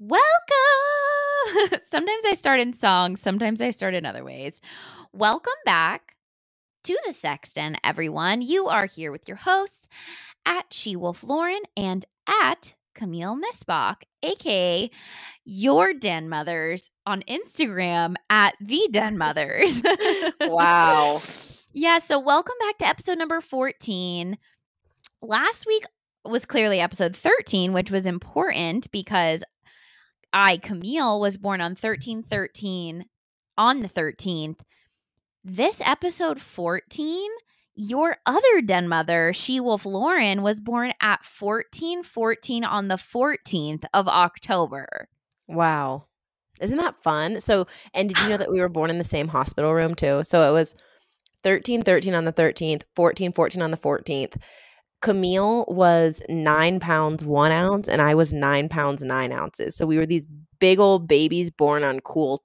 Welcome! Sometimes I start in songs, sometimes I start in other ways. Welcome back to the Sexton, everyone. You are here with your hosts at SheWolfLauren and at Camille Missbach, aka your Den Mothers on Instagram at the Den Mothers. Wow. Yeah, so welcome back to episode number 14. Last week was clearly episode 13, which was important because Camille, was born on 13/13 on the 13th. This episode 14, your other Den Mother, SheWolfLauren, was born at 14/14 on the 14th of October. Wow. Isn't that fun? So, and did you know that we were born in the same hospital room too? So it was 13/13 on the 13th, 14/14 on the 14th. Camille was 9 pounds 1 ounce, and I was 9 pounds 9 ounces. So we were these big old babies born on cool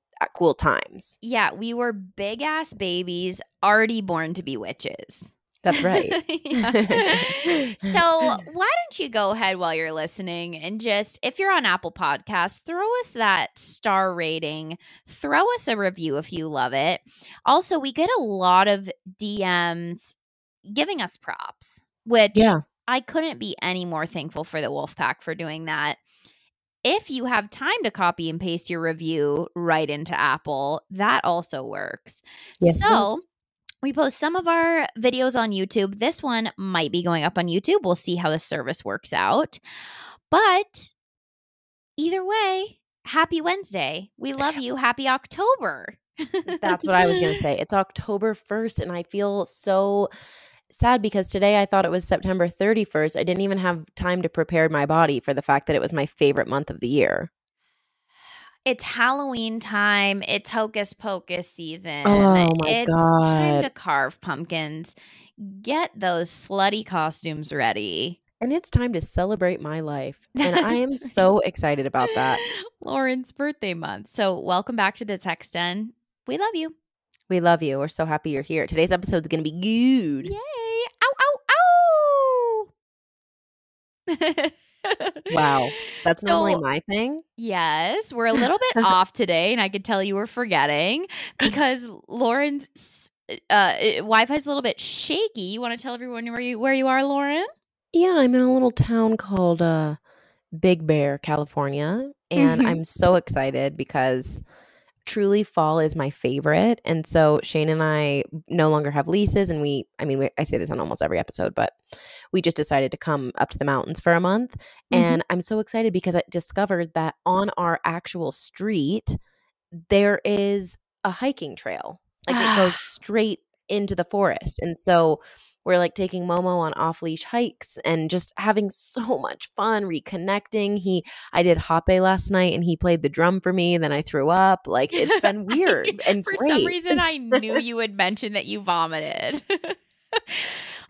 times. Yeah, we were big ass babies already born to be witches. That's right. So why don't you go ahead while you're listening and just, if you're on Apple Podcasts, throw us that star rating, throw us a review if you love it. Also, we get a lot of DMs giving us props, which I couldn't be any more thankful for the Wolfpack for doing that. If you have time to copy and paste your review right into Apple, that also works. Yes, so we post some of our videos on YouTube. This one might be going up on YouTube. We'll see how the service works out. But either way, happy Wednesday. We love you. Happy October. That's what I was going to say. It's October 1st, and I feel so sad because today I thought it was September 31st. I didn't even have time to prepare my body for the fact that it was my favorite month of the year. It's Halloween time. It's Hocus Pocus season. Oh my it's God. time to carve pumpkins. Get those slutty costumes ready. And it's time to celebrate my life. And I am so excited about that. Lauren's birthday month. So welcome back to the Sexton. We love you. We love you. We're so happy you're here. Today's episode is going to be good. Yay. Ow, ow, ow. Wow. That's normally my thing. Yes. We're a little bit off today, and I could tell you were forgetting because Lauren's Wi-Fi is a little bit shaky. You want to tell everyone where you are, Lauren? Yeah, I'm in a little town called Big Bear, California. And I'm so excited because truly fall is my favorite. And so Shane and I no longer have leases. And I say this on almost every episode, but we just decided to come up to the mountains for a month. And I'm so excited because I discovered that on our actual street, there is a hiking trail. Like it goes straight into the forest. And so we're like taking Momo on off-leash hikes and just having so much fun reconnecting. I did Hape last night and he played the drum for me. Then I threw up. Like it's been weird and for great. some reason, I knew you would mention that you vomited.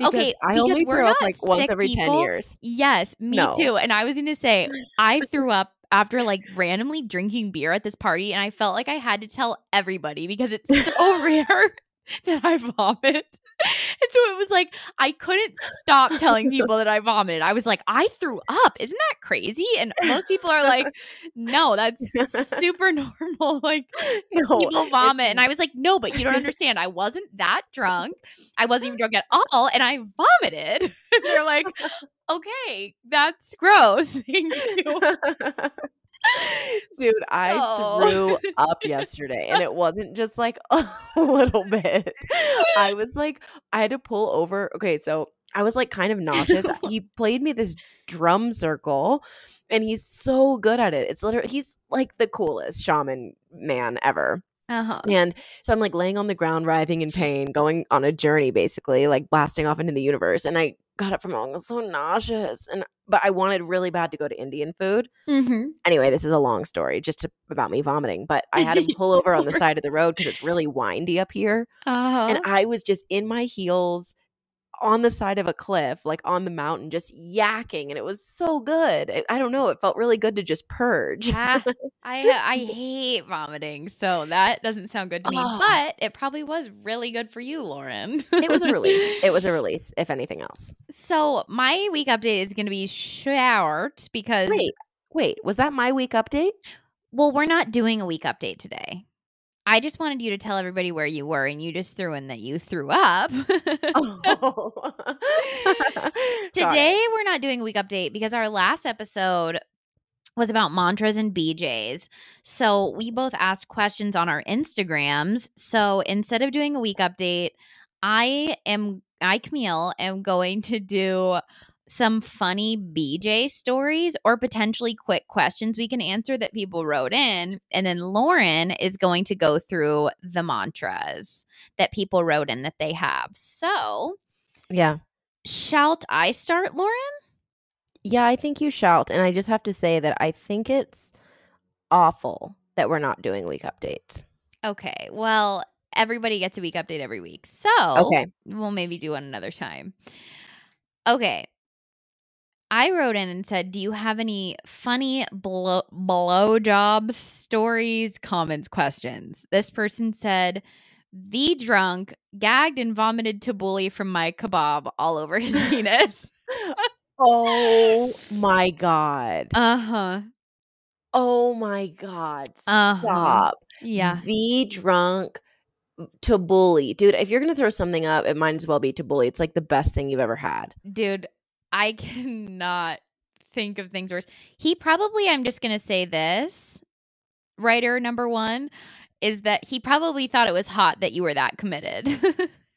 Okay, I only throw up like once every 10 years. Yes, me too. And I was going to say, I threw up after like randomly drinking beer at this party, and I felt like I had to tell everybody because it's so rare that I vomit. And so it was like, I couldn't stop telling people that I vomited. I was like, I threw up. Isn't that crazy? And most people are like, no, that's super normal. Like people vomit. And I was like, no, but you don't understand. I wasn't that drunk. I wasn't even drunk at all. And I vomited. And they're like, okay, that's gross. Thank you. Dude, I threw up yesterday, and it wasn't just like a little bit. I was like, I had to pull over. Okay, so I was like kind of nauseous. He played me this drum circle, and he's so good at it. It's literally, he's like the coolest shaman man ever. And so I'm like laying on the ground, writhing in pain, going on a journey, basically, like blasting off into the universe. And I got up from home. I was so nauseous. But I wanted really bad to go to Indian food. Anyway, this is a long story just about me vomiting. But I had to pull over on the side of the road because it's really windy up here. And I was just in my heels on the side of a cliff, like on the mountain, just yakking. And it was so good. I don't know. It felt really good to just purge. I hate vomiting. So that doesn't sound good to me. But it probably was really good for you, Lauren. It was a release. It was a release, if anything else. So my week update is going to be short because Wait, was that my week update? Well, we're not doing a week update today. I just wanted you to tell everybody where you were, and you just threw in that you threw up. Oh. Got Today, it. we're not doing a week update because our last episode was about mantras and BJs. So we both asked questions on our Instagrams. So instead of doing a week update, Camille, am going to do some funny BJ stories or potentially quick questions we can answer that people wrote in. And then Lauren is going to go through the mantras that people wrote in that they have. So, Yeah. shall I start, Lauren? Yeah, I think you shout. And I just have to say that I think it's awful that we're not doing week updates. Okay. Well, everybody gets a week update every week. So Okay. we'll maybe do one another time. Okay. I wrote in and said, do you have any funny blowjob stories, comments, questions? This person said, the drunk gagged and vomited tabbouleh from my kebab all over his penis. Oh my God. Uh-huh. Oh my God. Uh-huh. Stop. Yeah. The drunk tabbouleh. Dude, if you're going to throw something up, it might as well be tabbouleh. It's like the best thing you've ever had. Dude, I cannot think of things worse. He probably, I'm just going to say this, writer number one, is that he probably thought it was hot that you were that committed.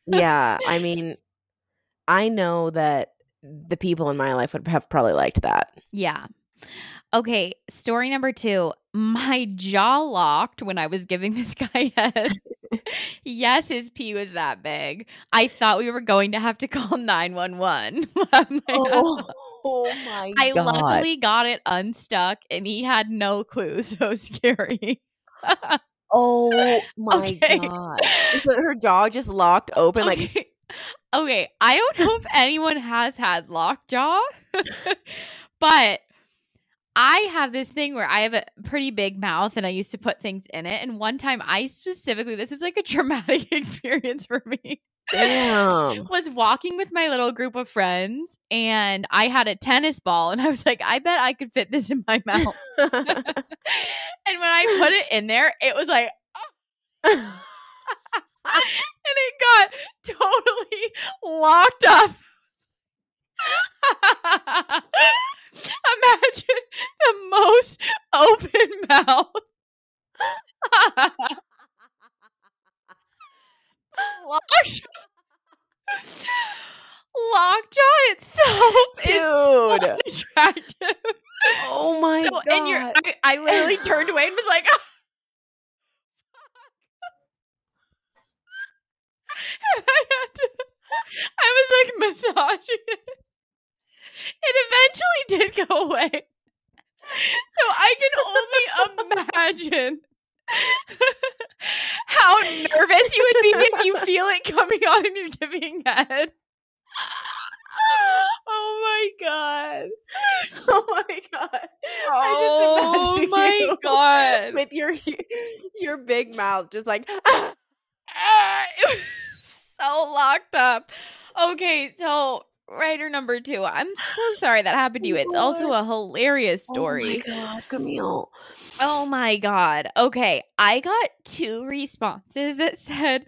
Yeah. I mean, I know that the people in my life would have probably liked that. Yeah. Okay. Story number two. My jaw locked when I was giving this guy head. Yes, his pee was that big. I thought we were going to have to call 911. Oh my I God. luckily got it unstuck and he had no clue. So scary. Oh my God. So her jaw just locked open like Okay, I don't know if anyone has had lockjaw, but I have this thing where I have a pretty big mouth and I used to put things in it. And one time this was like a traumatic experience for me. Damn. Was walking with my little group of friends and I had a tennis ball and I was like, I bet I could fit this in my mouth. And when I put it in there, it was like, oh. And it got totally locked up. Imagine the most open mouth. Lockjaw itself is so unattractive. Oh my God. And I literally turned away and was like, oh. And I was like massaging it. It eventually did go away. So I can only imagine how nervous you would be if you feel it coming on in your giving head. Oh my God. Oh my God. Oh I just imagine my God. with your big mouth just like it was so locked up. Okay, so writer number two. I'm so sorry that happened to you. It's also a hilarious story. Oh my God, Camille. Oh my God. Okay, I got two responses that said,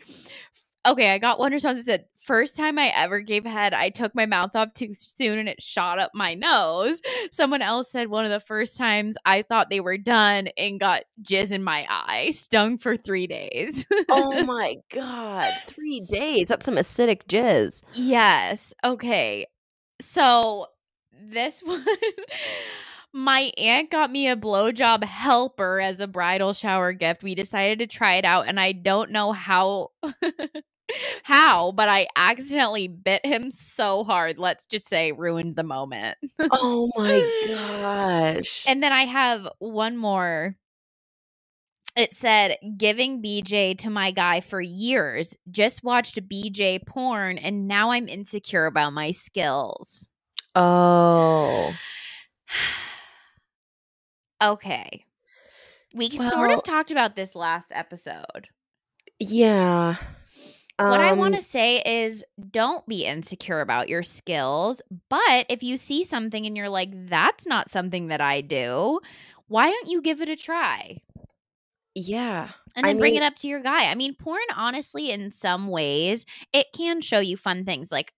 okay, I got one response that said, first time I ever gave head, I took my mouth off too soon and it shot up my nose. Someone else said one of the first times I thought they were done and got jizz in my eye, stung for 3 days. Oh my God, 3 days. That's some acidic jizz. Yes. Okay. So this one, my aunt got me a blowjob helper as a bridal shower gift. We decided to try it out, and I don't know how, but I accidentally bit him so hard. Let's just say ruined the moment. Oh my gosh. And then I have one more. It said, giving BJ to my guy for years. Just watched BJ porn, and now I'm insecure about my skills. Oh. Okay. We sort of talked about this last episode. Yeah. What I want to say is don't be insecure about your skills, but if you see something and you're like, that's not something that I do, why don't you give it a try? Yeah. And then bring it up to your guy. I mean, porn, honestly, in some ways, it can show you fun things. Like,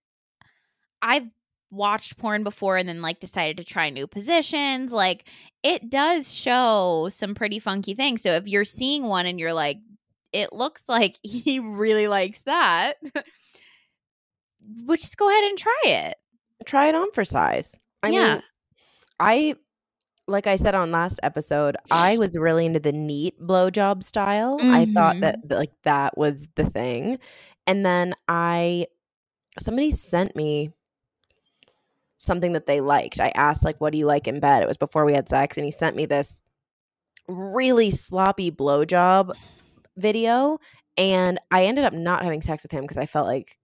I've watched porn before and then, like, decided to try new positions. Like, it does show some pretty funky things. So if you're seeing one and you're like, it looks like he really likes that, well, just go ahead and try it. Try it on for size. I mean, like I said on last episode, I was really into the neat blowjob style. I thought that like that was the thing. And then somebody sent me something that they liked. I asked, like, what do you like in bed? It was before we had sex, and he sent me this really sloppy blowjob video, and I ended up not having sex with him because I felt like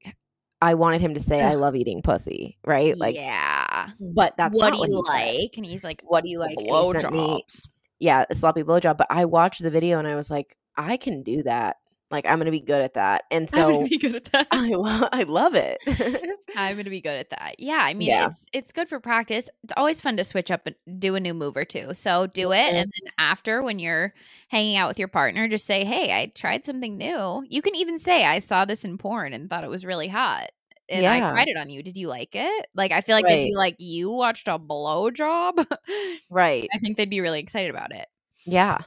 I wanted him to say, I love eating pussy, right? Like, yeah. But that's what not do what you he like? said. And he's like, what do you like? blowjobs. Yeah, a sloppy blowjob. But I watched the video and I was like, I can do that. Like, I'm gonna be good at that. And so I'm gonna be good at that. I love it. I'm gonna be good at that. Yeah, I mean, it's good for practice. It's always fun to switch up and do a new move or two. So do it, and then after, when you're hanging out with your partner, just say, "Hey, I tried something new." You can even say, "I saw this in porn and thought it was really hot, and I tried it on you. Did you like it?" Like, I feel like they'd be like, "You watched a blowjob?" Right. I think they'd be really excited about it. Yeah.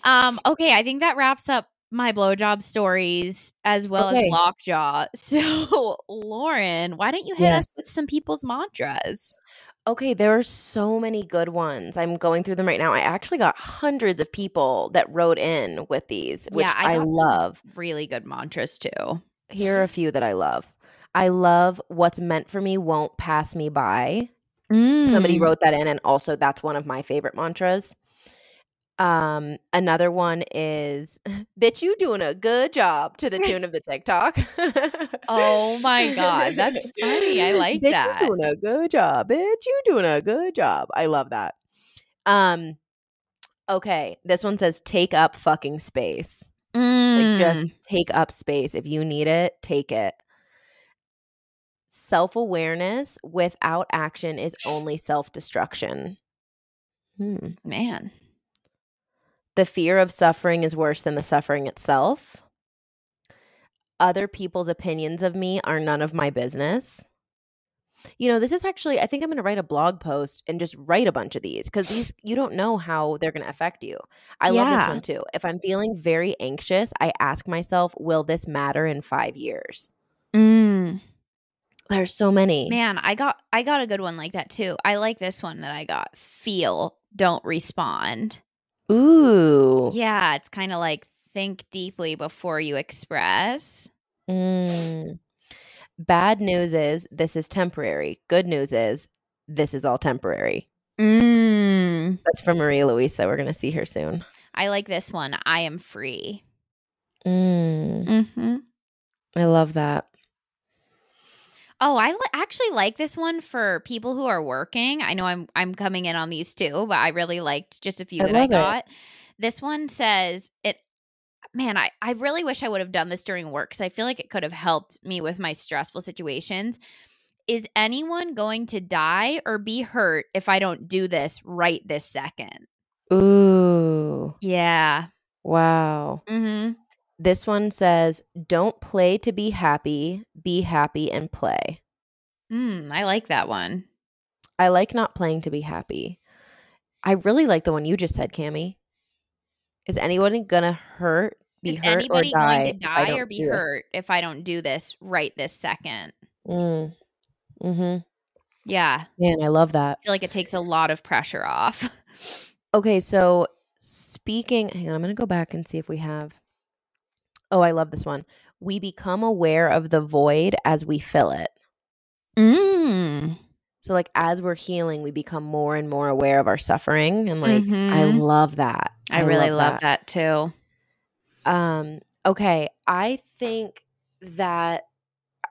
Okay, I think that wraps up my blowjob stories as well as lockjaw. So, Lauren, why don't you hit us with some people's mantras? Okay, there are so many good ones. I'm going through them right now. I actually got hundreds of people that wrote in with these, which I love. Really good mantras too. Here are a few that I love. I love what's meant for me won't pass me by. Somebody wrote that in, and also that's one of my favorite mantras. Another one is, bitch, you doing a good job, to the tune of the TikTok. Oh my God. That's funny. I like bitch, that. You doing a good job. Bitch, you doing a good job. I love that. Okay. This one says, take up fucking space. Like, just take up space. If you need it, take it. Self-awareness without action is only self-destruction. Man. The fear of suffering is worse than the suffering itself. Other people's opinions of me are none of my business. You know, this is actually, I think I'm going to write a blog post and just write a bunch of these, because these, you don't know how they're going to affect you. I love this one too. If I'm feeling very anxious, I ask myself, will this matter in 5 years? There's so many. Man, I got a good one like that too. I like this one that I got. Feel, don't respond. Ooh. Yeah, it's kind of like, think deeply before you express. Bad news is this is temporary. Good news is this is all temporary. That's from Maria Luisa. We're going to see her soon. I like this one. I am free. I love that. Oh, I actually like this one for people who are working. I know I'm coming in on these too, but I really liked just a few that I got. This one says, man, I really wish I would have done this during work, because I feel like it could have helped me with my stressful situations. Is anyone going to die or be hurt if I don't do this right this second? Ooh. Yeah. Wow. This one says, don't play to be happy and play. I like that one. I like not playing to be happy. I really like the one you just said, Camille. Is anyone gonna hurt, be Is hurt, anybody or die going to die or be hurt if I don't do this right this second? Yeah. Man, I love that. I feel like it takes a lot of pressure off. Okay, so hang on, I'm going to go back and see if we have. Oh, I love this one. We become aware of the void as we fill it. So, like, as we're healing, we become more and more aware of our suffering. And, like, I love that. I really love that too. Okay, I think that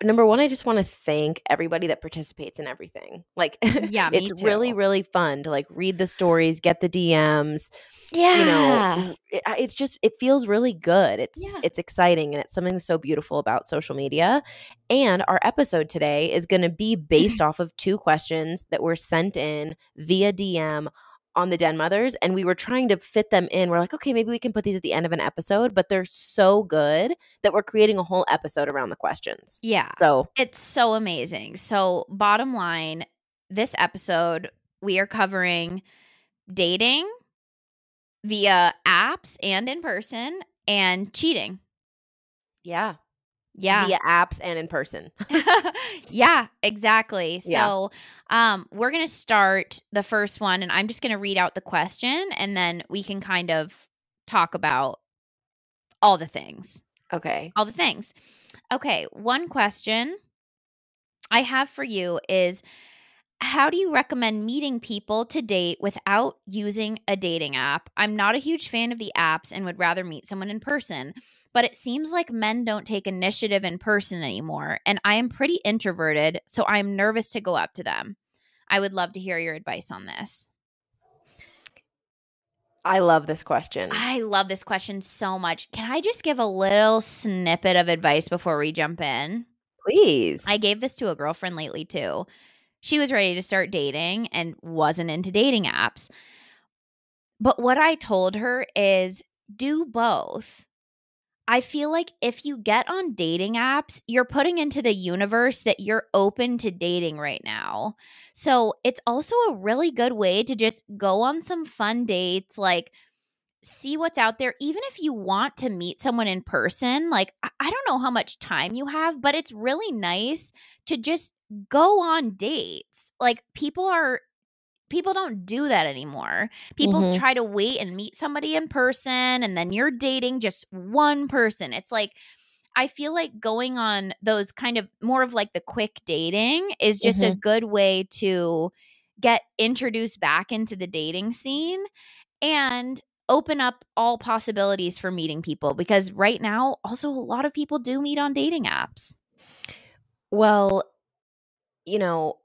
number one, I just want to thank everybody that participates in everything. Like, Yeah, me it's too. really, really fun to like read the stories, get the DMs. Yeah. It's just, it feels really good. Yeah. It's exciting, and it's something so beautiful about social media. And our episode today is going to be based off of 2 questions that were sent in via DM on the Den Mothers, and we were trying to fit them in. We're like, okay, maybe we can put these at the end of an episode, but they're so good that we're creating a whole episode around the questions. Yeah. So It's so amazing. So, bottom line, this episode, we are covering dating via apps and in person and cheating. yeah, Yeah. via apps and in person. Yeah, exactly. Yeah. So, we're going to start the first one, and I'm just going to read out the question, and then we can kind of talk about all the things. Okay. All the things. Okay, one question I have for you is, how do you recommend meeting people to date without using a dating app? I'm not a huge fan of the apps and would rather meet someone in person, but it seems like men don't take initiative in person anymore, and I am pretty introverted, so I'm nervous to go up to them. I would love to hear your advice on this. I love this question. I love this question so much. Can I just give a little snippet of advice before we jump in? Please. I gave this to a girlfriend lately too. She was ready to start dating and wasn't into dating apps. But what I told her is do both. I feel like if you get on dating apps, you're putting into the universe that you're open to dating right now. So it's also a really good way to just go on some fun dates, like see what's out there. Even if you want to meet someone in person, like I don't know how much time you have, but it's really nice to just go on dates. Like people don't do that anymore. People Mhm. try to wait and meet somebody in person, and then you're dating just one person. It's like, I feel like going on those kind of more of like the quick dating is just a Mhm. good way to get introduced back into the dating scene and open up all possibilities for meeting people, because right now also a lot of people do meet on dating apps. Well,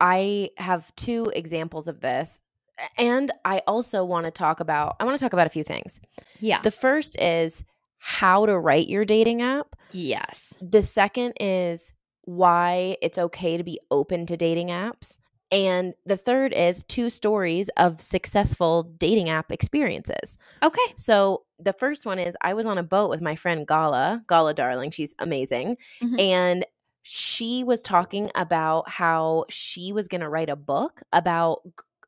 I have 2 examples of this, and I also want to talk about a few things. Yeah. The first is how to write your dating app. Yes. The second is why it's okay to be open to dating apps. And the third is 2 stories of successful dating app experiences. Okay. So the first one is I was on a boat with my friend Gala darling. She's amazing. Mhm. And she was talking about how she was going to write a book about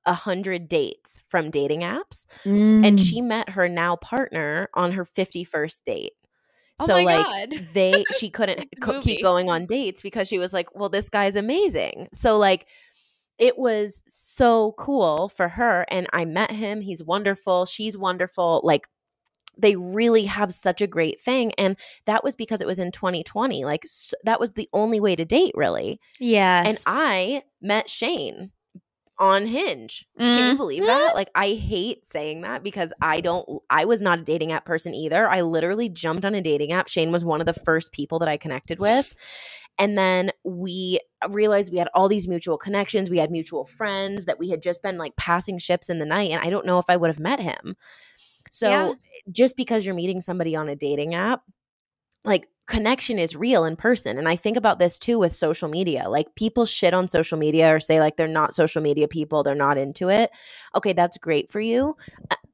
100 dates from dating apps. And she met her now partner on her 51st date. Oh So my like God. she couldn't Like the keep movie. going on dates because she was like, well, this guy's amazing. So like it was so cool for her. And I met him. He's wonderful. She's wonderful. Like they really have such a great thing. And that was because it was in 2020. Like that was the only way to date, really. Yes. And I met Shane on Hinge. Can you believe that? Like I hate saying that because I was not a dating app person either. I literally jumped on a dating app. Shane was one of the first people that I connected with. And then we realized we had all these mutual connections. We had mutual friends that we had just been like passing ships in the night. And I don't know if I would have met him. So just because you're meeting somebody on a dating app, like connection is real in person. And I think about this too with social media. Like people shit on social media or say like they're not social media people, they're not into it. Okay, that's great for you.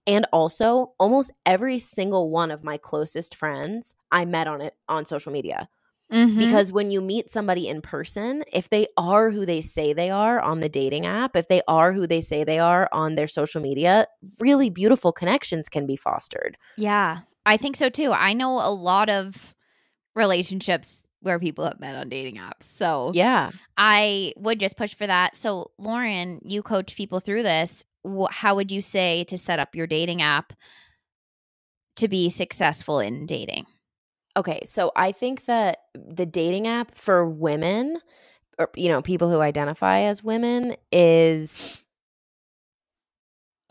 And also, almost every single one of my closest friends I met on social media. Because when you meet somebody in person, if they are who they say they are on the dating app, if they are who they say they are on their social media, really beautiful connections can be fostered. Yeah, I think so too. I know a lot of relationships where people have met on dating apps. So Yeah. I would just push for that. So Lauren, you coach people through this. How would you say to set up your dating app to be successful in dating? Okay, so I think that the dating app for women, or people who identify as women, is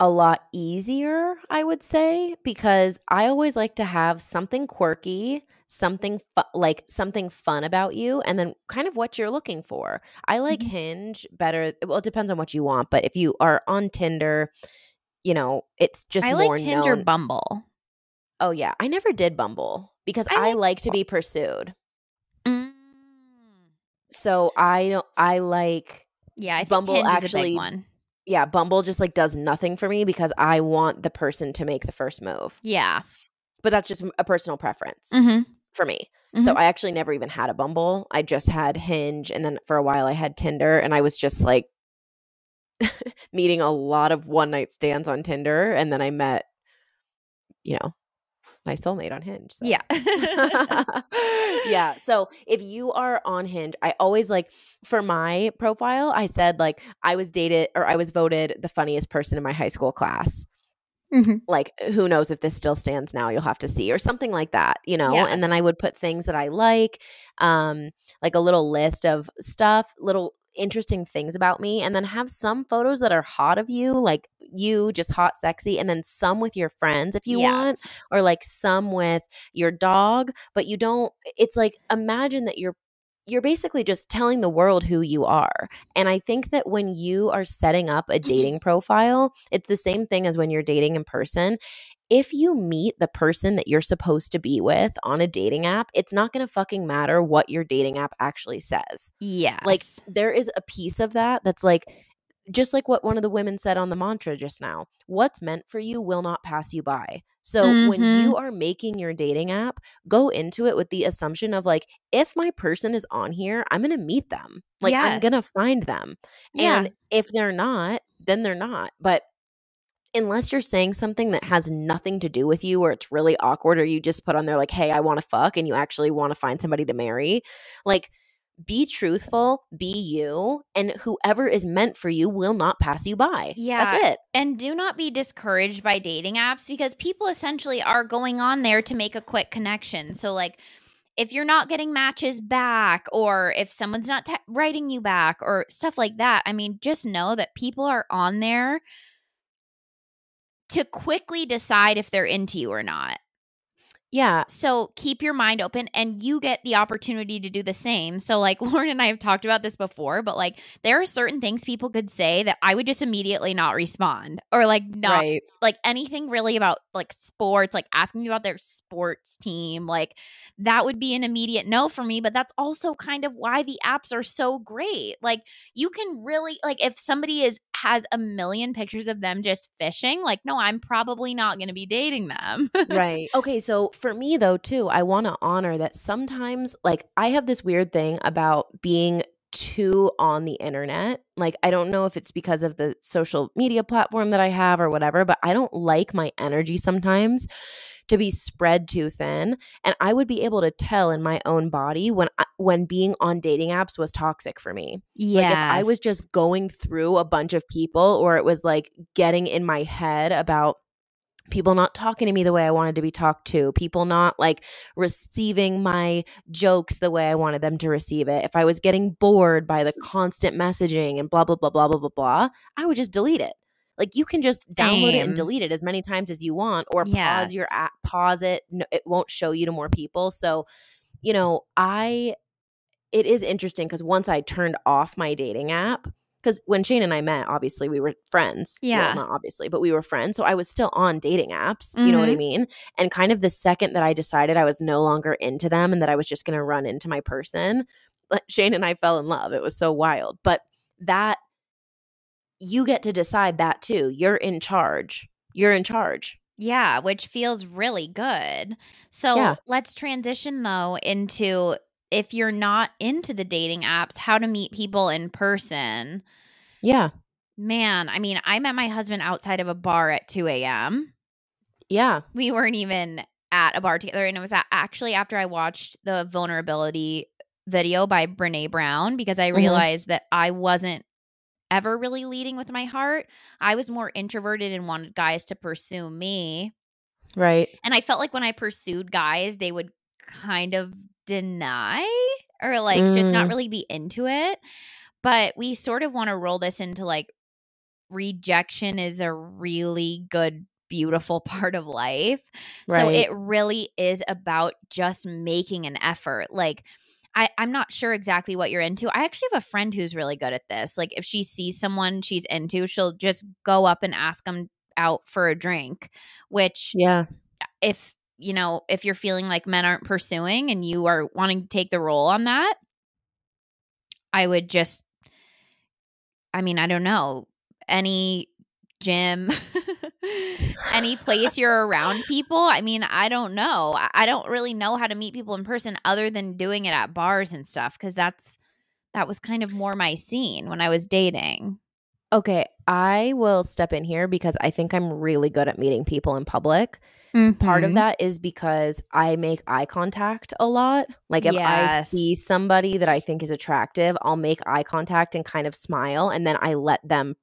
a lot easier, I would say, because I always like to have something quirky, something like something fun about you, and then kind of what you're looking for. I like Mhm. Hinge better. Well, it depends on what you want, but if you are on Tinder, it's just I like more Tinder, known. Bumble. Oh yeah, I never did Bumble because I I like like to Bumble. be pursued. Mm. So I don't I like Yeah, I think Bumble Hinge is a big actually. one. Yeah, Bumble just like does nothing for me because I want the person to make the first move. Yeah. But that's just a personal preference Mhm. for me. So Mhm. I actually never even had a Bumble. I just had Hinge, and then for a while I had Tinder, and I was just like meeting a lot of one night stands on Tinder, and then I met, you know, my soulmate on Hinge. So Yeah. yeah. So if you are on Hinge, I always like, for my profile, I said like I was voted the funniest person in my high school class. Mhm. Like, who knows if this still stands now, you'll have to see, or something like that, and Yes. then I would put things that I like a little list of stuff, little interesting things about me, and then have some photos that are hot of you, like you just hot, sexy, and then some with your friends if you want, Yes. or like some with your dog, but you don't, it's like, imagine that you're basically just telling the world who you are. And I think that when you are setting up a dating profile, it's the same thing as when you're dating in person. If you meet the person that you're supposed to be with on a dating app, it's not going to fucking matter what your dating app actually says. Like, Yes. there is a piece of that that's like, just like what one of the women said on the mantra just now, what's meant for you will not pass you by. So when Mhm. you are making your dating app, go into it with the assumption of like, if my person is on here, I'm going to meet them. Like, I'm Yes. going to find them. Yeah. And if they're not, then they're not. But unless you're saying something that has nothing to do with you, or it's really awkward, or you just put on there like, hey, I want to fuck, and you actually want to find somebody to marry, like, be truthful, be you, and whoever is meant for you will not pass you by. That's Yeah. it. And do not be discouraged by dating apps because people essentially are going on there to make a quick connection. So, like, if you're not getting matches back, or if someone's not writing you back, or stuff like that, I mean, just know that people are on there to quickly decide if they're into you or not. Yeah. So keep your mind open, and you get the opportunity to do the same. So, like, Lauren and I have talked about this before, but like, there are certain things people could say that I would just immediately not respond, or like not Right. like anything really about like sports, like asking you about their sports team, like that would be an immediate no for me. But that's also kind of why the apps are so great. Like, you can really, like, if somebody has a million pictures of them just fishing, like, no, I'm probably not going to be dating them. Right. Okay, so for me though too, I want to honor that sometimes, like, I have this weird thing about being too on the internet. Like, I don't know if it's because of the social media platform that I have or whatever, but I don't like my energy sometimes to be spread too thin, and I would be able to tell in my own body when being on dating apps was toxic for me. Like, if I Yes. was just going through a bunch of people, or it was like getting in my head about people not talking to me the way I wanted to be talked to, people not like receiving my jokes the way I wanted them to receive it, if I was getting bored by the constant messaging and blah, blah, blah, blah, blah, blah, blah, I would just delete it. Like, you can just download it and Same. delete it as many times as you want, or Yes. pause your app, pause it. No, it won't show you to more people. So, it is interesting because once I turned off my dating app, because when Shane and I met, obviously we were friends. Well, Yeah. not obviously, but we were friends. So I was still on dating apps. You know what I Mhm. mean? And kind of the second that I decided I was no longer into them and that I was just going to run into my person, Shane and I fell in love. It was so wild. But that, you get to decide that too. You're in charge. You're in charge. Yeah, which feels really good. So Yeah. let's transition though into, if you're not into the dating apps, how to meet people in person. Yeah. Man, I mean, I met my husband outside of a bar at 2 a.m. Yeah. We weren't even at a bar together. And it was actually after I watched the vulnerability video by Brene Brown, because I Hmm. realized that I wasn't ever really leading with my heart. I was more introverted and wanted guys to pursue me. Right. And I felt like when I pursued guys, they would kind of deny, or like just not Mm, really be into it. But we sort of want to roll this into like rejection is a really good, beautiful part of life. So Right. it really is about just making an effort. Like, I'm not sure exactly what you're into. I actually have a friend who's really good at this. Like, if she sees someone she's into, she'll just go up and ask them out for a drink, which Yeah. if if you're feeling like men aren't pursuing and you are wanting to take the role on that, I would just, I mean, I don't know, any gym, any place you're around people. I mean, I don't know. I don't really know how to meet people in person other than doing it at bars and stuff, because that was kind of more my scene when I was dating. Okay, I will step in here because I think I'm really good at meeting people in public. Part of Mhm. that is because I make eye contact a lot. Like if I see Yes. somebody that I think is attractive, I'll make eye contact and kind of smile, and then I let them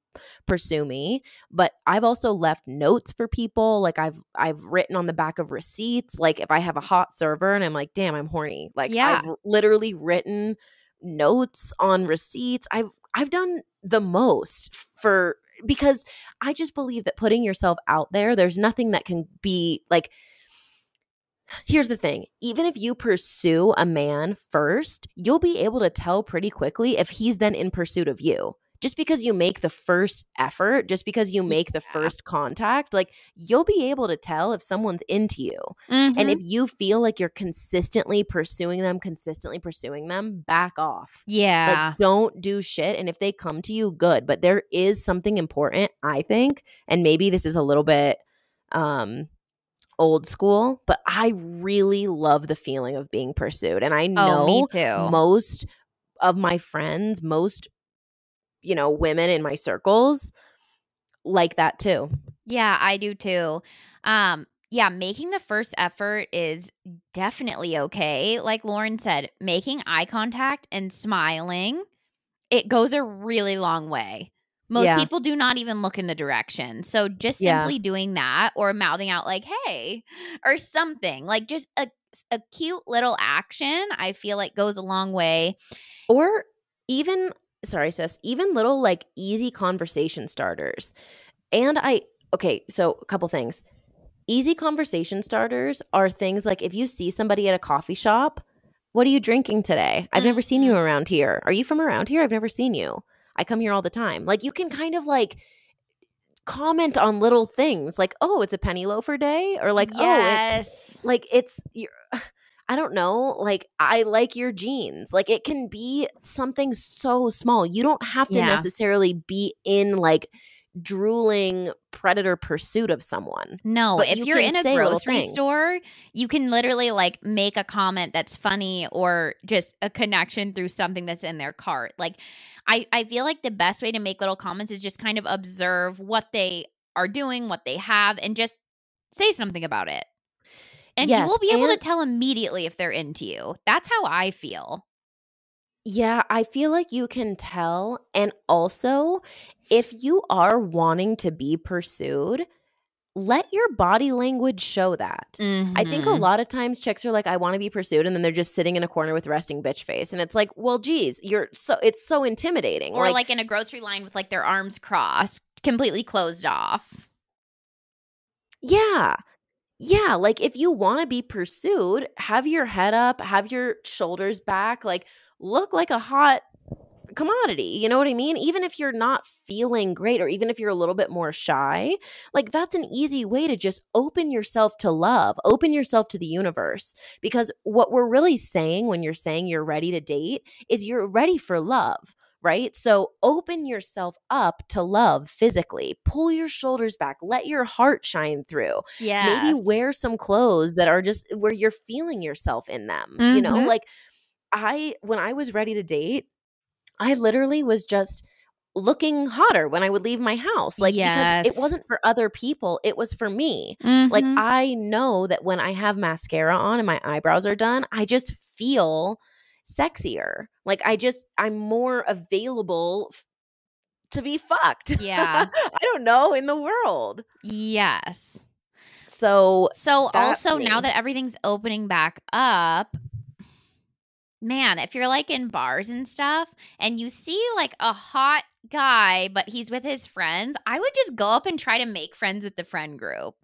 pursue me. But I've also left notes for people. Like I've written on the back of receipts. Like if I have a hot server and I'm like, "Damn, I'm horny." Like Yeah. I've literally written notes on receipts. I've done the most for, because I just believe that putting yourself out there, there's nothing that can be like, here's the thing. Even if you pursue a man first, you'll be able to tell pretty quickly if he's then in pursuit of you. Just because you make the first effort, just because you make the Yeah. first contact, like you'll be able to tell if someone's into you. And if Mhm. you feel like you're consistently pursuing them, back off. Like Yeah. don't do shit. And if they come to you, good. But there is something important, I think, and maybe this is a little bit old school, but I really love the feeling of being pursued. And I Oh, me know too. most of my friends, most, women in my circles like that too. Yeah, I do too. Yeah, making the first effort is definitely okay. Like Lauren said, making eye contact and smiling, it goes a really long way. Most Yeah. people do not even look in the direction. So just Yeah. simply doing that or mouthing out like, "Hey," or something, like just a cute little action, I feel like goes a long way. Or even, sorry, sis, even little like easy conversation starters. And okay, so a couple things. Easy conversation starters are things like if you see somebody at a coffee shop, what are you drinking today? I've never seen you Mhm. around here. Are you from around here? I've never seen you. I come here all the time. Like you can kind of like comment on little things like, oh, it's a penny loafer day, or like, oh, Yes. it's your, I don't know, like I like your jeans. Like it can be something so small. You don't have to Yeah. necessarily be in like drooling predator pursuit of someone, No, but if you you're can in a say little grocery things. store, you can literally like make a comment that's funny or just a connection through something that's in their cart. Like I feel like the best way to make little comments is just kind of observe what they are doing, what they have, and just say something about it. And you Yes, will be able to and tell immediately if they're into you. That's how I feel. yeah, I feel like you can tell. And also, if you are wanting to be pursued, let your body language show that. I think a Mhm. lot of times chicks are like, I want to be pursued, and then they're just sitting in a corner with resting bitch face. And it's like, well, geez, it's so intimidating. Or Like, like in a grocery line with like their arms crossed, completely closed off. yeah. Yeah, like if you want to be pursued, have your head up, have your shoulders back, like look like a hot commodity. You know what I mean? Even if you're not feeling great or even if you're a little bit more shy, like that's an easy way to just open yourself to love, open yourself to the universe. Because what we're really saying when you're saying you're ready to date is you're ready for love. Right? So open yourself up to love physically. Pull your shoulders back. Let your heart shine through. Maybe Yes. wear some clothes that are just where you're feeling yourself in them. Mhm. Like when I was ready to date, I literally was just looking hotter when I would leave my house, like, because it Yes. wasn't for other people, it was for me. Like, Mhm. I know that when I have mascara on and my eyebrows are done, I just feel sexier. Like, I'm more available to be fucked. Yeah. I don't know, in the world. Yes. So, So that to also now me. that everything's opening back up, man, if you're like in bars and stuff and you see like a hot guy, but he's with his friends, I would just go up and try to make friends with the friend group.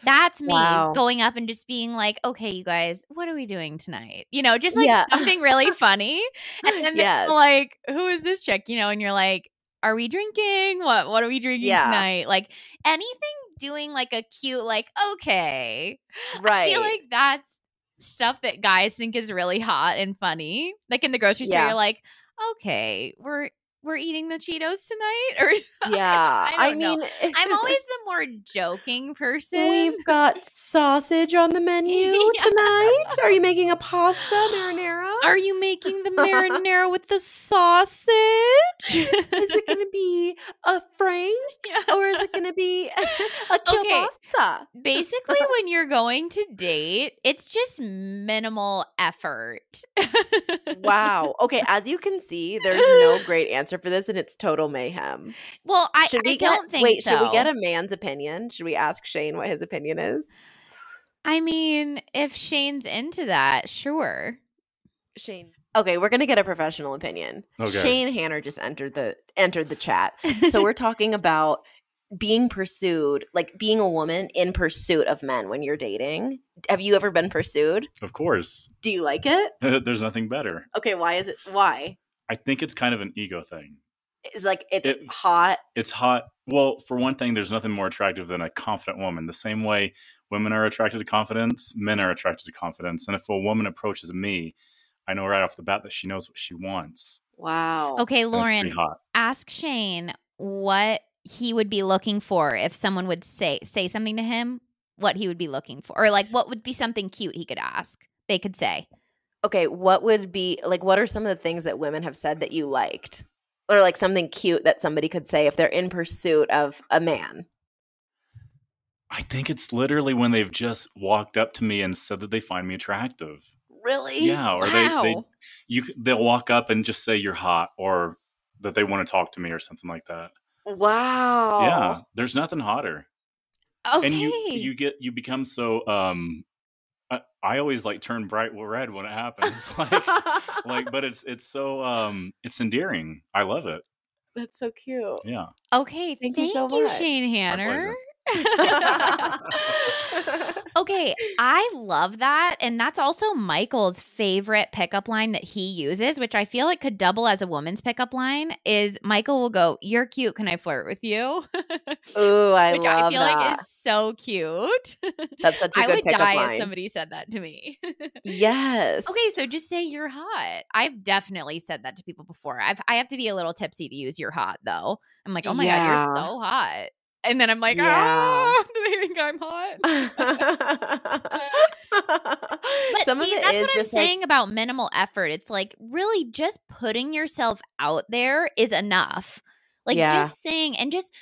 That's me Wow. going up and just being like, okay, you guys, what are we doing tonight? Just like Yeah. something really funny. And then Yes. they're like, who is this chick? And you're like, are we drinking? What are we drinking tonight? Like anything doing like a cute, like, okay. Right. I feel like that's stuff that guys think is really hot and funny. Like in the grocery store, you're like, okay, we're eating the Cheetos tonight or something. Yeah. I don't know. mean, I'm always the more joking person. we've got sausage on the menu tonight. Are you making a pasta marinara? Are you making the marinara with the sausage? Is it going to be a frank or is it going to be a kielbasa? Basically, when you're going to date, it's just minimal effort. Wow. Okay, as you can see, there's no great answer for this, and it's total mayhem. Well, I don't think so. Should we get a man's opinion? Should we ask Shane what his opinion is? I mean, if Shane's into that, sure. Shane. Okay, we're gonna get a professional opinion. Okay. Shane Hanner just entered the chat. So we're talking about being pursued, like being a woman in pursuit of men when you're dating. Have you ever been pursued? Of course. Do you like it? There's nothing better. Okay, why? I think it's kind of an ego thing. It's like it's hot. It's hot. Well, for one thing, there's nothing more attractive than a confident woman. The same way women are attracted to confidence, men are attracted to confidence. And if a woman approaches me, I know right off the bat that she knows what she wants. Wow. Okay, Lauren, ask Shane what he would be looking for if someone would say something to him, what he would be looking for. Or like what would be something cute he could ask, they could say. Okay, what are some of the things that women have said that you liked? Or like something cute that somebody could say if they're in pursuit of a man? I think it's literally when they've just walked up to me and said that they find me attractive. Really? Yeah, or wow. they'll walk up and just say you're hot, or that they want to talk to me or something like that. Wow. Yeah, there's nothing hotter. Okay. And you become so I always like turn bright red when it happens. But it's so it's endearing. I love it. That's so cute. Yeah. Okay, thank you so much, Shane Hanner. Okay, I love that. And that's also Michael's favorite pickup line that he uses, which I feel like could double as a woman's pickup line, is Michael will go, "You're cute. Can I flirt with you?" Ooh, I which love I feel that. like is so cute. That's such a good pickup line. I would die if somebody said that to me. Yes. Okay, so just say you're hot. I've definitely said that to people before. I have to be a little tipsy to use you're hot, though. I'm like, oh my God, you're so hot. And then I'm like, do they think I'm hot? But Some see, of it that's is what I'm just saying about minimal effort. It's like really just putting yourself out there is enough. Like just saying, and just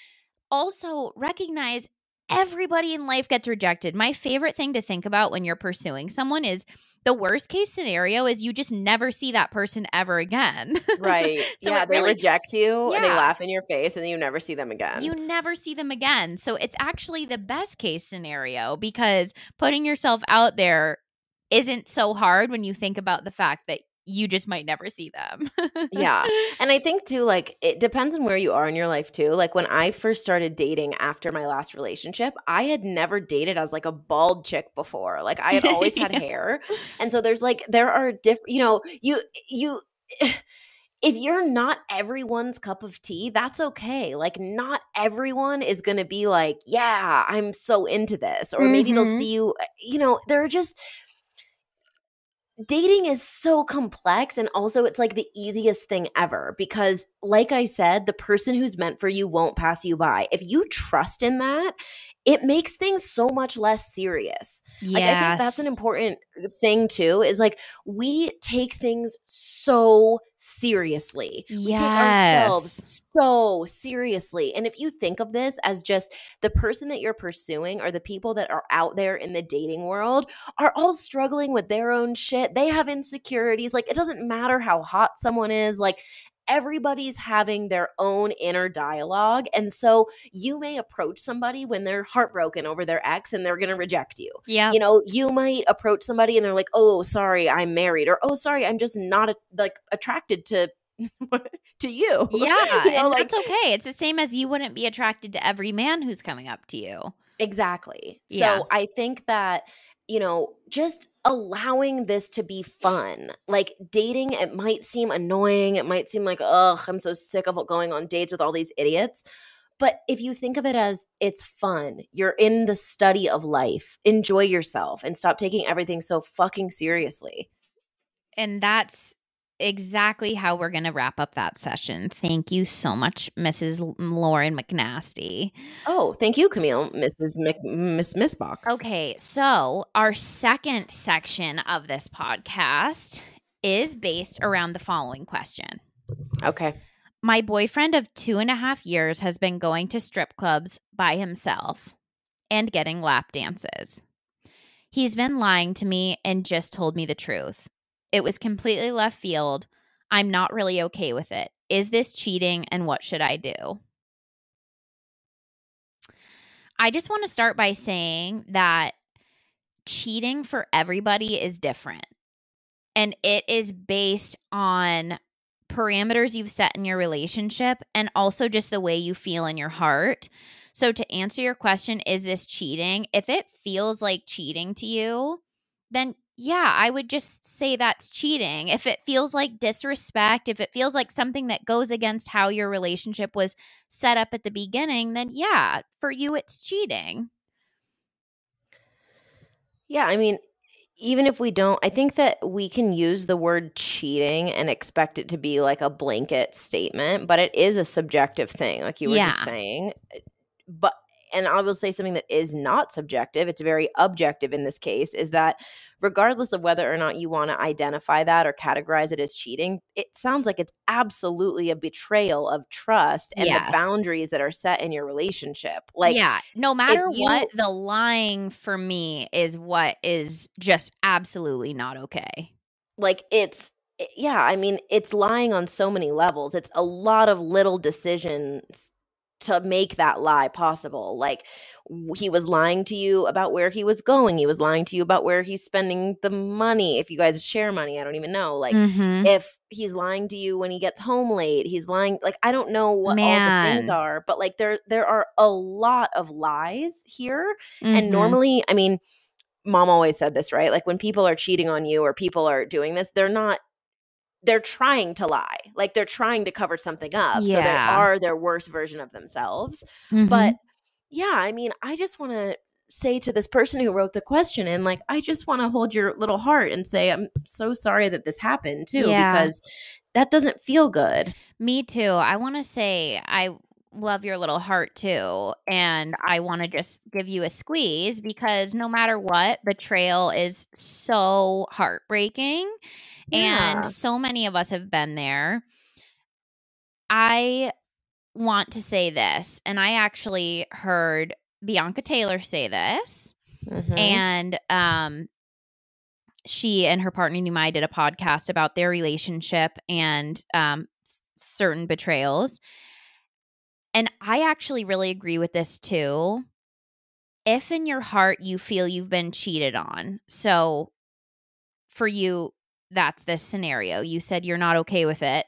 also recognize everybody in life gets rejected. My favorite thing to think about when you're pursuing someone is the worst case scenario is you just never see that person ever again. Right. So they reject you and they laugh in your face and then you never see them again. You never see them again. So it's actually the best case scenario because putting yourself out there isn't so hard when you think about the fact that you just might never see them. Yeah. And I think too, like, it depends on where you are in your life too. Like when I first started dating after my last relationship, I had never dated as like a bald chick before. Like I had always had hair. And so there are different, you if you're not everyone's cup of tea, that's okay. Like not everyone is going to be like, yeah, I'm so into this. Or maybe they'll see you, they're just – dating is so complex, and also it's like the easiest thing ever because like I said, the person who's meant for you won't pass you by. If you trust in that, it makes things so much less serious. Yes. Like I think that's an important thing too, is like we take things so seriously. We take ourselves so seriously. And if you think of this as just the person that you're pursuing or the people that are out there in the dating world are all struggling with their own shit. They have insecurities. Like it doesn't matter how hot someone is. Like everybody's having their own inner dialogue. And so you may approach somebody when they're heartbroken over their ex and they're going to reject you. Yeah. You might approach somebody and they're like, oh, sorry, I'm married. Or, oh, sorry, I'm just not attracted to to you. Yeah, You know, and like, that's okay. It's the same as you wouldn't be attracted to every man who's coming up to you. exactly. Yeah. So I think that, just allowing this to be fun. Like dating, it might seem annoying. It might seem like, ugh, I'm so sick of going on dates with all these idiots. But if you think of it as it's fun, you're in the study of life, enjoy yourself and stop taking everything so fucking seriously. And that's exactly how we're going to wrap up that session. Thank you so much, Mrs. Lauren McNasty. Oh, thank you, Camille, Miss Missbach. Okay, so our second section of this podcast is based around the following question. Okay. My boyfriend of 2.5 years has been going to strip clubs by himself and getting lap dances. He's been lying to me and just told me the truth. It was completely left field. I'm not really okay with it. Is this cheating and what should I do? I just want to start by saying that cheating for everybody is different. And it is based on parameters you've set in your relationship and also just the way you feel in your heart. So to answer your question, is this cheating? If it feels like cheating to you, then yeah, I would just say that's cheating. If it feels like disrespect, if it feels like something that goes against how your relationship was set up at the beginning, then yeah, for you, it's cheating. Yeah, I mean, even if we don't, I think that we can use the word cheating and expect it to be like a blanket statement, but it is a subjective thing, like you were just saying. But and I will say something that is not subjective, it's very objective in this case, is that regardless of whether or not you want to identify that or categorize it as cheating, it sounds like it's absolutely a betrayal of trust and the boundaries that are set in your relationship. Like, yeah, no matter what, the lying for me is what is just absolutely not okay. Like I mean, it's lying on so many levels. It's a lot of little decisions to make that lie possible. Like he was lying to you about where he was going. He was lying to you about where he's spending the money. If you guys share money, I don't even know. Like if he's lying to you when he gets home late, he's lying. Like I don't know what all the things are, but like there are a lot of lies here. And normally, I mean, Mom always said this, right? Like when people are cheating on you or people are doing this, they're trying to lie. Like they're trying to cover something up. So they are their worst version of themselves. But yeah, I mean, I just want to say to this person who wrote the question and like, I just want to hold your little heart and say, I'm so sorry that this happened too, because that doesn't feel good. Me too. I want to say I love your little heart too. And I want to just give you a squeeze because no matter what, betrayal is so heartbreaking. And so many of us have been there. I want to say this, and I actually heard Bianca Taylor say this. And she and her partner Nimai did a podcast about their relationship and certain betrayals. And I actually really agree with this too. If in your heart you feel you've been cheated on, so for you, that's this scenario. You said you're not okay with it.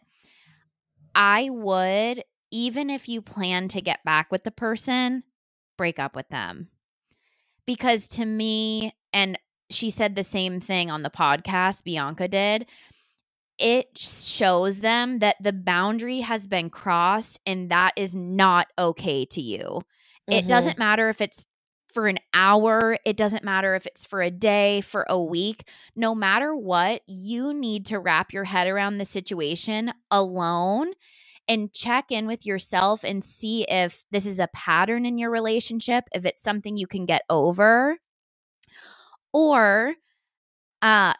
I would, even if you plan to get back with the person, break up with them. Because to me, and she said the same thing on the podcast, Bianca did, it shows them that the boundary has been crossed and that is not okay to you. It doesn't matter if it's for an hour. It doesn't matter if it's for a day, for a week. No matter what, you need to wrap your head around the situation alone and check in with yourself and see if this is a pattern in your relationship, if it's something you can get over, or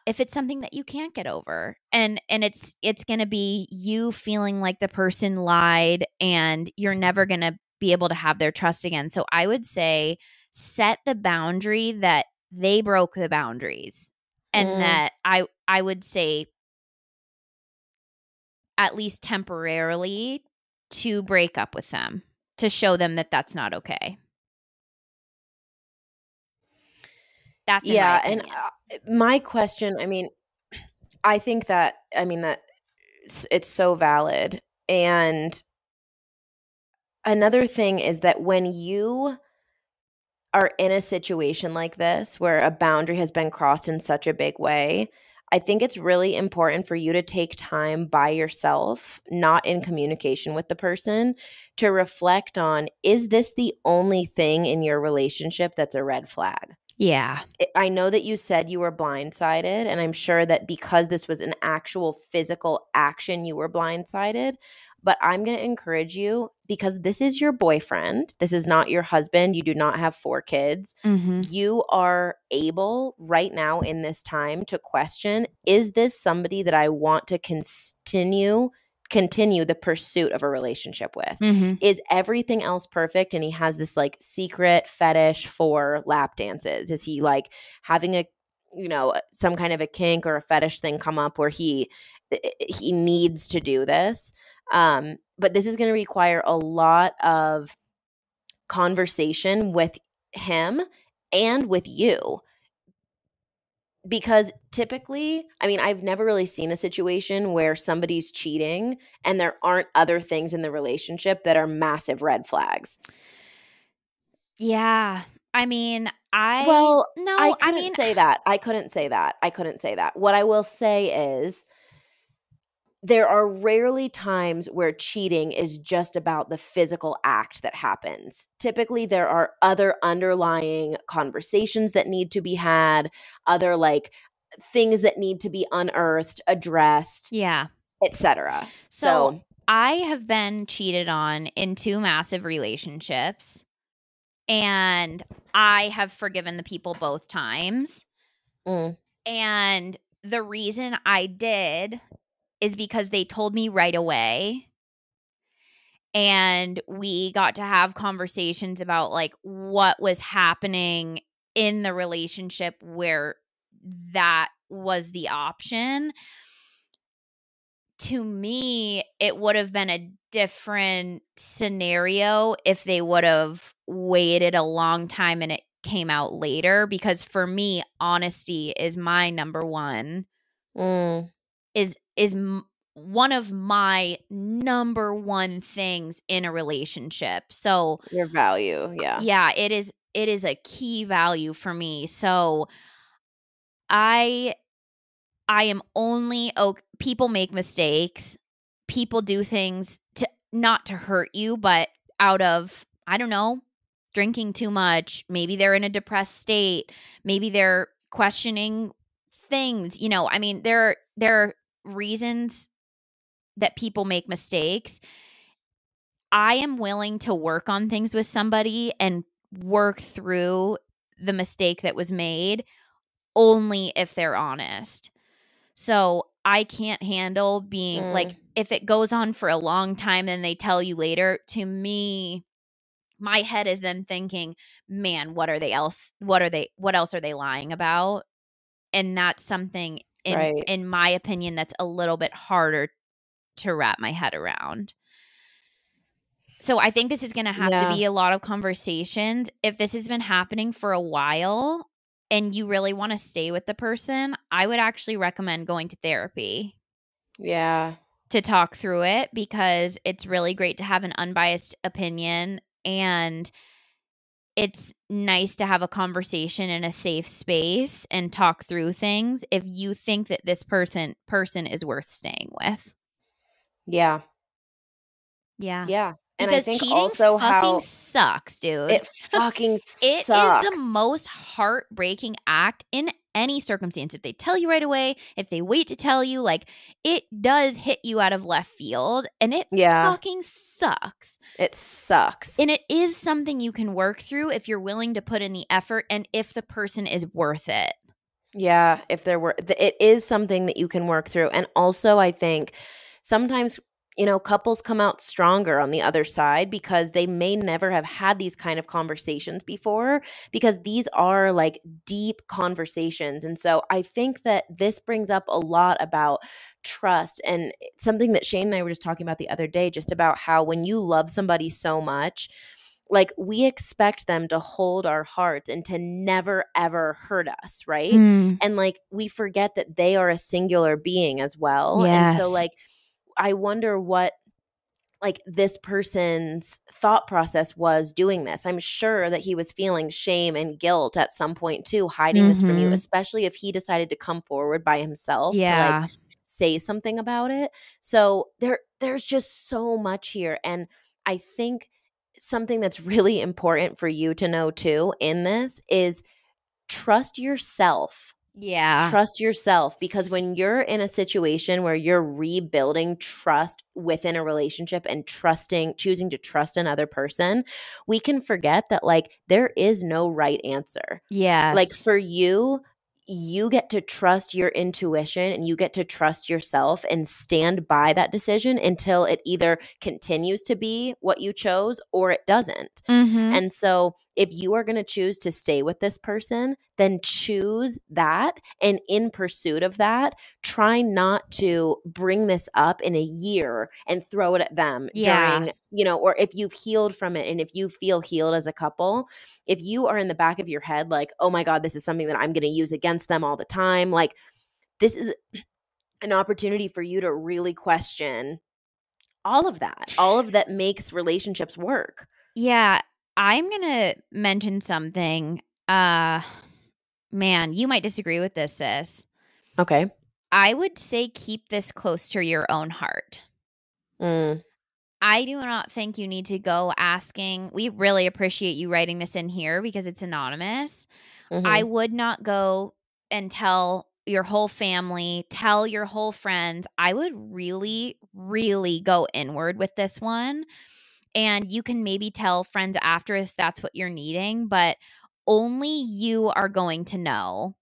if it's something that you can't get over. And it's going to be you feeling like the person lied and you're never going to be able to have their trust again. So I would say set the boundary that they broke the boundaries, and that I would say at least temporarily to break up with them, to show them that that's not okay. That's and my question, I mean, I think that it's so valid. And another thing is that when you are in a situation like this where a boundary has been crossed in such a big way, I think it's really important for you to take time by yourself, not in communication with the person, to reflect on, is this the only thing in your relationship that's a red flag? Yeah. I know that you said you were blindsided, and I'm sure that because this was an actual physical action, you were blindsided. But I'm going to encourage you, because this is your boyfriend. This is not your husband. You do not have 4 kids. Mm-hmm. You are able right now in this time to question, is this somebody that I want to continue the pursuit of a relationship with? Mm-hmm. Is everything else perfect? And he has this like secret fetish for lap dances. Is he like having a, some kind of a kink or a fetish thing come up where he needs to do this? But this is going to require a lot of conversation with him and with you. Because typically, I mean, I've never really seen a situation where somebody's cheating and there aren't other things in the relationship that are massive red flags. Yeah. I mean, I couldn't say that. I couldn't say that. What I will say is, there are rarely times where cheating is just about the physical act that happens. Typically, there are other underlying conversations that need to be had, other like things that need to be unearthed, addressed, etc. So I have been cheated on in 2 massive relationships, and I have forgiven the people both times. And the reason I did is because they told me right away, and we got to have conversations about like what was happening in the relationship where that was the option. To me, it would have been a different scenario if they would have waited a long time and it came out later, because for me, honesty is my number one. Is one of my number one things in a relationship. So your value, yeah, it is a key value for me. So I am only people make mistakes. People do things to not to hurt you, but out of, I don't know, drinking too much. Maybe they're in a depressed state. Maybe they're questioning things. I mean, there are reasons that people make mistakes. I am willing to work on things with somebody and work through the mistake that was made only if they're honest. So I can't handle being like, if it goes on for a long time and they tell you later, to me, my head is then thinking, man, what else are they lying about? And that's something in my opinion, that's a little bit harder to wrap my head around. So I think this is going to have to be a lot of conversations. If this has been happening for a while and you really want to stay with the person, I would actually recommend going to therapy. Yeah. To talk through it, because it's really great to have an unbiased opinion, and it's nice to have a conversation in a safe space and talk through things if you think that this person is worth staying with. Yeah. And because I think cheating also fucking sucks, dude. It fucking sucks. It is the most heartbreaking act in any circumstance. If they tell you right away, if they wait to tell you, like, it does hit you out of left field, and it fucking sucks. It sucks. And it is something you can work through if you're willing to put in the effort and if the person is worth it. Yeah, it is something that you can work through. And also, I think sometimes couples come out stronger on the other side because they may never have had these kind of conversations before, because these are like deep conversations. And so I think that this brings up a lot about trust, and something that Shane and I were just talking about the other day, just about how when you love somebody so much, like, we expect them to hold our hearts and to never, ever hurt us, right? And like, we forget that they are a singular being as well. Yes. And so like, I wonder what like this person's thought process was doing this. I'm sure that he was feeling shame and guilt at some point too, hiding this from you, especially if he decided to come forward by himself to like Yeah. say something about it. So there's just so much here. And I think something that's really important for you to know too in this is trust yourself. Yeah. Trust yourself, because when you're in a situation where you're rebuilding trust within a relationship and choosing to trust another person, we can forget that like there is no right answer. Yes. Like for you, you get to trust your intuition and you get to trust yourself and stand by that decision until it either continues to be what you chose or it doesn't. And so if you are going to choose to stay with this person, then choose that. And in pursuit of that, try not to bring this up in a year and throw it at them during, or if you've healed from it and if you feel healed as a couple, if you are in the back of your head like, oh my God, this is something that I'm going to use against them all the time, like this is an opportunity for you to really question all of that makes relationships work. Yeah. I'm going to mention something. Man, you might disagree with this, sis. Okay. I would say keep this close to your own heart. I do not think you need to go asking. We really appreciate you writing this in here because it's anonymous. I would not go and tell your whole family, tell your whole friends. I would really, really go inward with this one. And you can maybe tell friends after if that's what you're needing, but only you are going to know.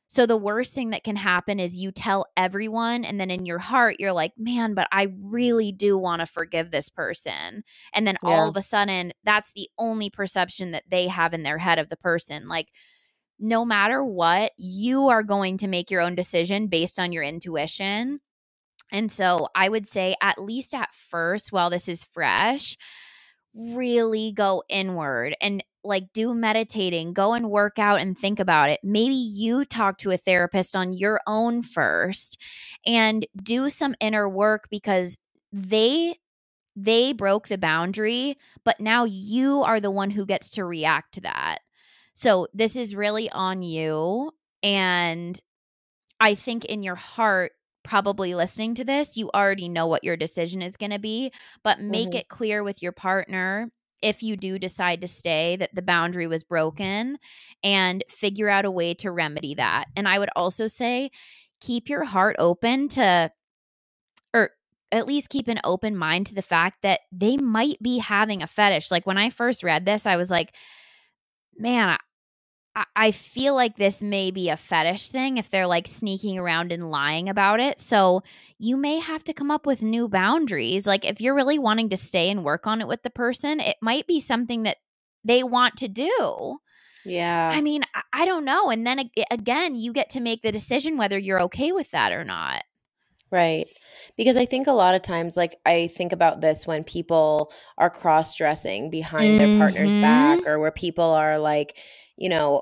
So the worst thing that can happen is you tell everyone, and then in your heart, you're like, man, but I really do want to forgive this person. And then all of a sudden, that's the only perception that they have in their head of the person. Like, no matter what, you are going to make your own decision based on your intuition. And so I would say, at least at first, while this is fresh, really go inward and like do meditating, go and work out and think about it. Maybe you talk to a therapist on your own first and do some inner work because they broke the boundary, but now you are the one who gets to react to that. So this is really on you. And I think in your heart, probably listening to this, you already know what your decision is going to be, but make it clear with your partner if you do decide to stay that the boundary was broken and figure out a way to remedy that. And I would also say keep your heart open to, or at least keep an open mind to the fact that they might be having a fetish. Like when I first read this, I was like, man, I feel like this may be a fetish thing if they're like sneaking around and lying about it. So you may have to come up with new boundaries. Like if you're really wanting to stay and work on it with the person, it might be something that they want to do. Yeah. I mean, I don't know. And then again, you get to make the decision whether you're okay with that or not. Right. Because I think a lot of times, like I think about this when people are cross-dressing behind their partner's back, or where people are like,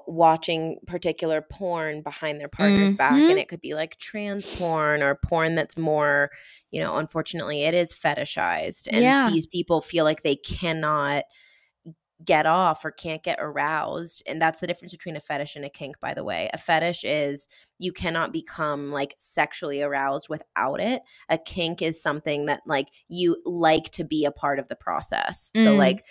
watching particular porn behind their partner's back. And it could be like trans porn or porn that's more, unfortunately, it is fetishized. And these people feel like they cannot get off or can't get aroused. And that's the difference between a fetish and a kink, by the way. A fetish is you cannot become like sexually aroused without it. A kink is something that like you like to be a part of the process. So like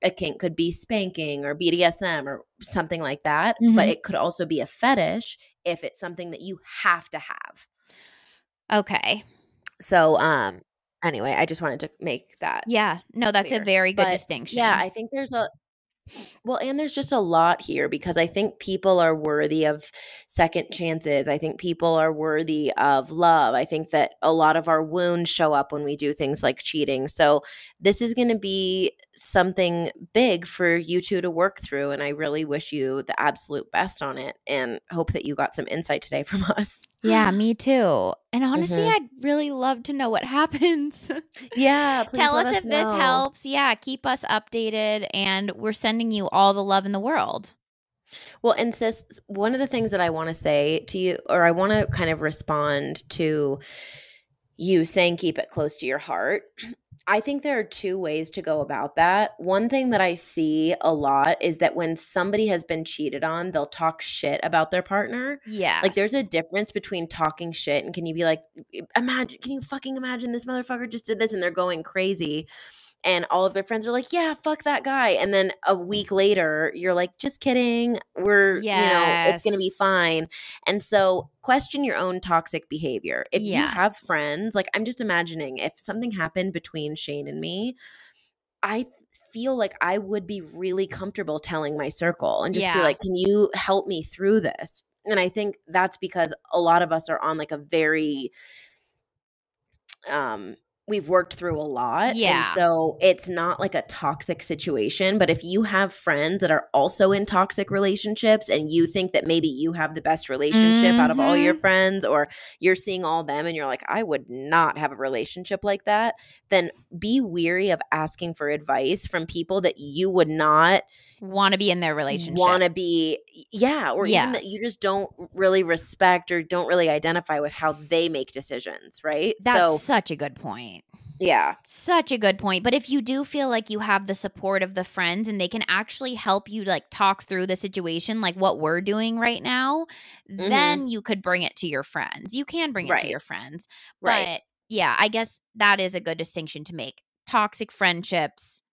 a kink could be spanking or BDSM or something like that, but it could also be a fetish if it's something that you have to have. Okay. So anyway, I just wanted to make that. Yeah. No, that's clear. a very good distinction. Yeah, I think there's and there's just a lot here because I think people are worthy of second chances. I think people are worthy of love. I think that a lot of our wounds show up when we do things like cheating. So this is going to be something big for you two to work through. And I really wish you the absolute best on it and hope that you got some insight today from us. Yeah, me too. And honestly, I'd really love to know what happens. Yeah, please tell let us if this helps. Yeah, keep us updated. And we're sending you all the love in the world. Well, and sis, one of the things that I want to say to you, or I want to kind of respond to you saying keep it close to your heart. I think there are two ways to go about that. One thing that I see a lot is that when somebody has been cheated on, they'll talk shit about their partner. Yes. Like there's a difference between talking shit and can you be like, can you fucking imagine this motherfucker just did this and they're going crazy. And all of their friends are like, yeah, fuck that guy. And then a week later, you're like, just kidding. It's going to be fine. And so question your own toxic behavior. If you have friends, like I'm just imagining if something happened between Shane and me, I feel like I would be really comfortable telling my circle and just be like, can you help me through this? And I think that's because a lot of us are on like a very we've worked through a lot. Yeah. And so it's not like a toxic situation. But if you have friends that are also in toxic relationships and you think that maybe you have the best relationship out of all your friends, or you're seeing all them and you're like, I would not have a relationship like that, then be weary of asking for advice from people that you would not want to be in their relationship. Want to be, or even that you just don't really respect or don't really identify with how they make decisions, right? That's such a good point. Yeah. Such a good point. But if you do feel like you have the support of the friends and they can actually help you like talk through the situation like what we're doing right now, then you could bring it to your friends. You can bring it to your friends. But yeah, I guess that is a good distinction to make. Toxic friendships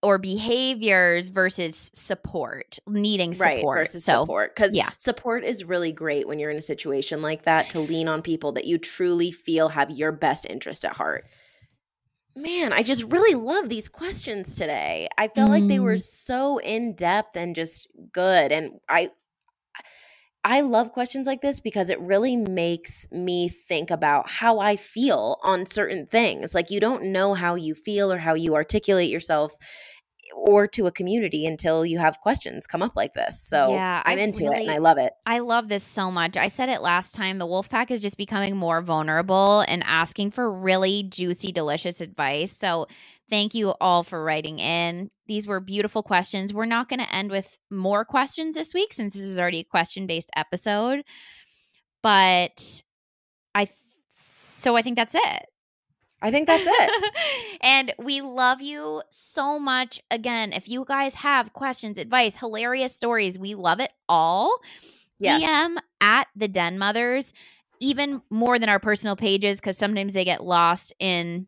or behaviors versus support, needing support. Versus support. Because support is really great when you're in a situation like that, to lean on people that you truly feel have your best interest at heart. Man, I just really love these questions today. I felt like they were so in-depth and just good. And I love questions like this because it really makes me think about how I feel on certain things. Like you don't know how you feel or how you articulate yourself or to a community until you have questions come up like this. So I'm into it and I love it. I love this so much. I said it last time. The Wolfpack is just becoming more vulnerable and asking for really juicy, delicious advice. So thank you all for writing in. These were beautiful questions. We're not going to end with more questions this week since this is already a question-based episode. But I think that's it. I think that's it. And we love you so much. Again, if you guys have questions, advice, hilarious stories, we love it all. Yes. DM at the Den Mothers, even more than our personal pages because sometimes they get lost in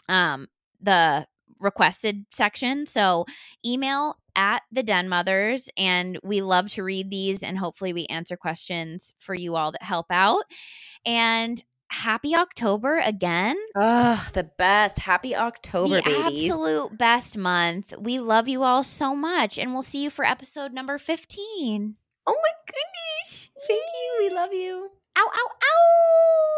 the requested section. So email at the Den Mothers, and we love to read these and hopefully we answer questions for you all that help out. And happy October again. Oh, the best. Happy October, babies. The absolute best month. We love you all so much, and we'll see you for episode number 15. Oh my goodness. Thank you. We love you. Ow, ow, ow.